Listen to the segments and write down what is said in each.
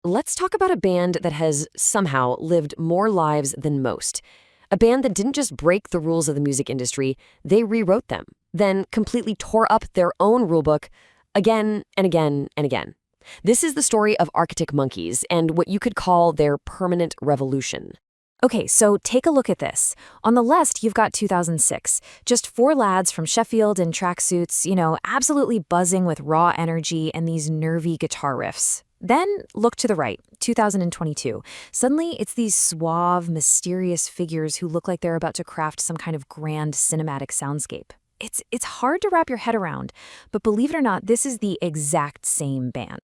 let's talk about a band that has somehow lived more lives than most. A band that didn't just break the rules of the music industry, they rewrote them, then completely tore up their own rulebook again and again and again. This is the story of Arctic Monkeys and what you could call their permanent revolution. Okay, so take a look at this. On the left, you've got 2006. Just four lads from Sheffield in tracksuits, absolutely buzzing with raw energy and these nervy guitar riffs. Then look to the right, 2022. Suddenly, it's these suave, mysterious figures who look like they're about to craft some kind of grand cinematic soundscape. It's hard to wrap your head around, but believe it or not, this is the exact same band.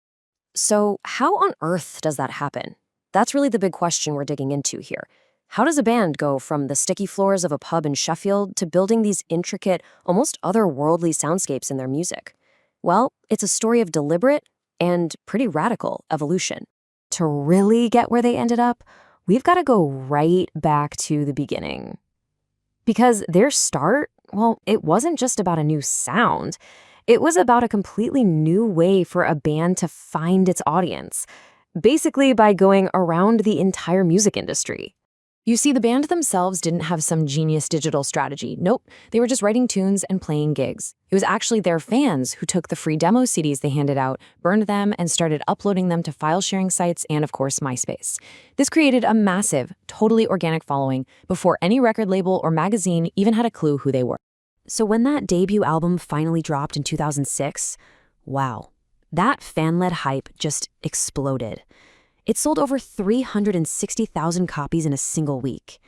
So how on earth does that happen? That's really the big question we're digging into here. How does a band go from the sticky floors of a pub in Sheffield to building these intricate, almost otherworldly soundscapes in their music? Well, it's a story of deliberate and pretty radical evolution. To really get where they ended up, we've got to go right back to the beginning. Because their start, well, it wasn't just about a new sound. It was about a completely new way for a band to find its audience, basically by going around the entire music industry. You see, the band themselves didn't have some genius digital strategy. Nope, they were just writing tunes and playing gigs. It was actually their fans who took the free demo CDs they handed out, burned them, and started uploading them to file-sharing sites and, of course, MySpace. This created a massive, totally organic following before any record label or magazine even had a clue who they were. So when that debut album finally dropped in 2006, wow, that fan-led hype just exploded. It sold over 360,000 copies in a single week.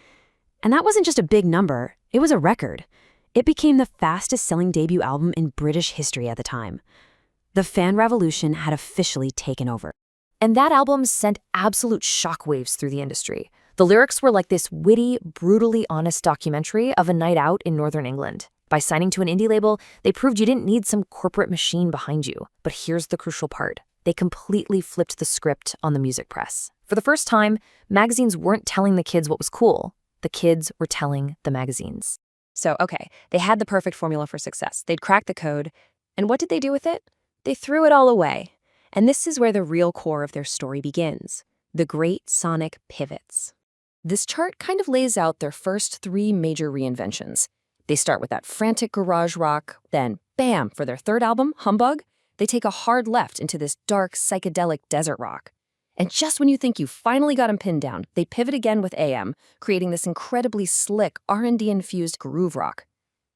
And that wasn't just a big number, it was a record. It became the fastest-selling debut album in British history at the time. The fan revolution had officially taken over. And that album sent absolute shockwaves through the industry. The lyrics were like this witty, brutally honest documentary of a night out in Northern England. By signing to an indie label, they proved you didn't need some corporate machine behind you. But here's the crucial part. They completely flipped the script on the music press. For the first time, magazines weren't telling the kids what was cool. The kids were telling the magazines. So, okay, they had the perfect formula for success. They'd cracked the code. And what did they do with it? They threw it all away. And this is where the real core of their story begins. The great sonic pivots. This chart kind of lays out their first three major reinventions. They start with that frantic garage rock, then, bam, for their third album, Humbug, they take a hard left into this dark, psychedelic desert rock. And just when you think you finally got them pinned down, they pivot again with AM, creating this incredibly slick R&D-infused groove rock.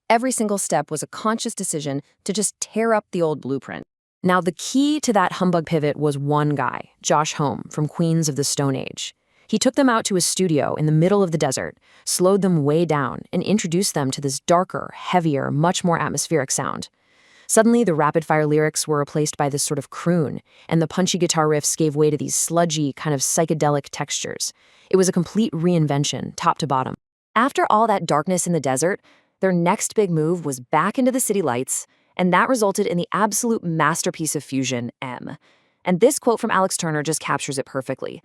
Every single step was a conscious decision to just tear up the old blueprint. Now, the key to that Humbug pivot was one guy, Josh Homme, from Queens of the Stone Age. He took them out to his studio in the middle of the desert, slowed them way down, and introduced them to this darker, heavier, much more atmospheric sound. Suddenly, the rapid-fire lyrics were replaced by this sort of croon, and the punchy guitar riffs gave way to these sludgy, kind of psychedelic textures. It was a complete reinvention, top to bottom. After all that darkness in the desert, their next big move was back into the city lights, and that resulted in the absolute masterpiece of fusion, M. And this quote from Alex Turner just captures it perfectly.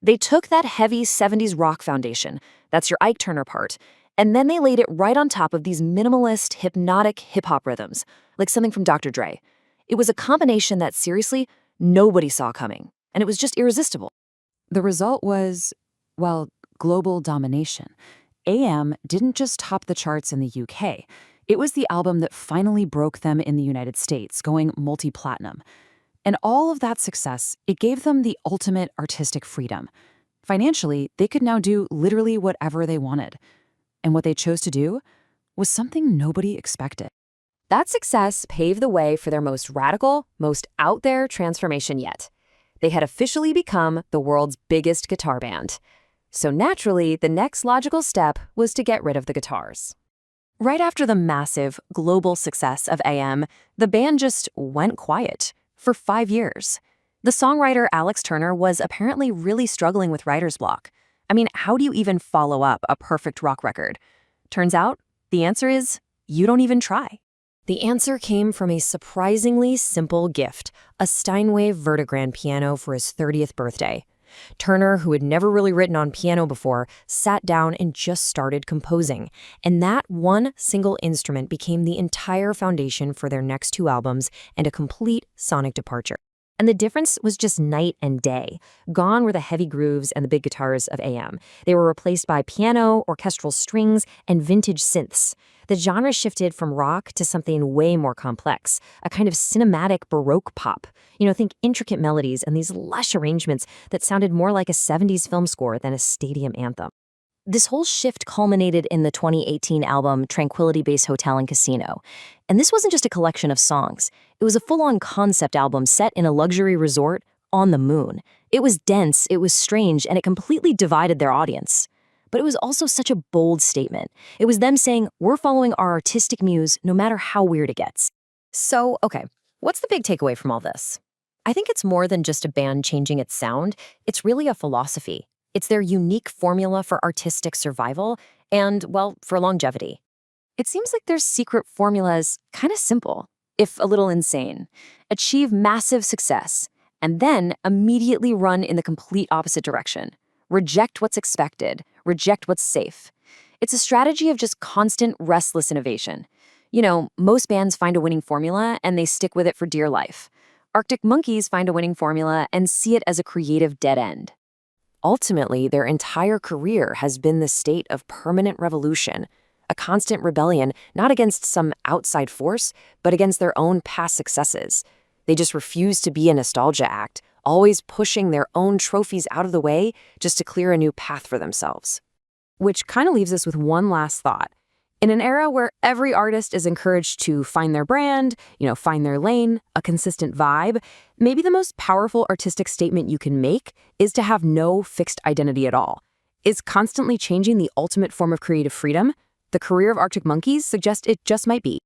They took that heavy 70s rock foundation, that's your Ike Turner part, and then they laid it right on top of these minimalist, hypnotic hip-hop rhythms, like something from Dr. Dre. It was a combination that, seriously, nobody saw coming, and it was just irresistible. The result was, well, global domination. AM didn't just top the charts in the UK. It was the album that finally broke them in the United States, going multi-platinum. And all of that success, it gave them the ultimate artistic freedom. Financially, they could now do literally whatever they wanted. And what they chose to do was something nobody expected. That success paved the way for their most radical, most out-there transformation yet. They had officially become the world's biggest guitar band. So naturally, the next logical step was to get rid of the guitars. Right after the massive, global success of AM, the band just went quiet for 5 years. The songwriter Alex Turner was apparently really struggling with writer's block. I mean, how do you even follow up a perfect rock record? Turns out, the answer is, you don't even try. The answer came from a surprisingly simple gift, a Steinway Vertigrand piano for his 30th birthday. Turner, who had never really written on piano before, sat down and just started composing. And that one single instrument became the entire foundation for their next two albums and a complete sonic departure. And the difference was just night and day. Gone were the heavy grooves and the big guitars of AM. They were replaced by piano, orchestral strings, and vintage synths. The genre shifted from rock to something way more complex, a kind of cinematic Baroque pop. Think intricate melodies and these lush arrangements that sounded more like a 70s film score than a stadium anthem. This whole shift culminated in the 2018 album Tranquility Base Hotel and Casino. And this wasn't just a collection of songs. It was a full-on concept album set in a luxury resort on the moon. It was dense, it was strange, and it completely divided their audience. But it was also such a bold statement. It was them saying, we're following our artistic muse no matter how weird it gets. So, okay, what's the big takeaway from all this? I think it's more than just a band changing its sound. It's really a philosophy. It's their unique formula for artistic survival and, well, for longevity. It seems like their secret formula is kind of simple, if a little insane. Achieve massive success, and then immediately run in the complete opposite direction. Reject what's expected, reject what's safe. It's a strategy of just constant, restless innovation. Most bands find a winning formula and they stick with it for dear life. Arctic Monkeys find a winning formula and see it as a creative dead end. Ultimately, their entire career has been this state of permanent revolution, a constant rebellion not against some outside force, but against their own past successes. They just refuse to be a nostalgia act, always pushing their own trophies out of the way just to clear a new path for themselves. Which kind of leaves us with one last thought. In an era where every artist is encouraged to find their brand, find their lane, a consistent vibe, maybe the most powerful artistic statement you can make is to have no fixed identity at all. Is constantly changing the ultimate form of creative freedom? The career of Arctic Monkeys suggests it just might be.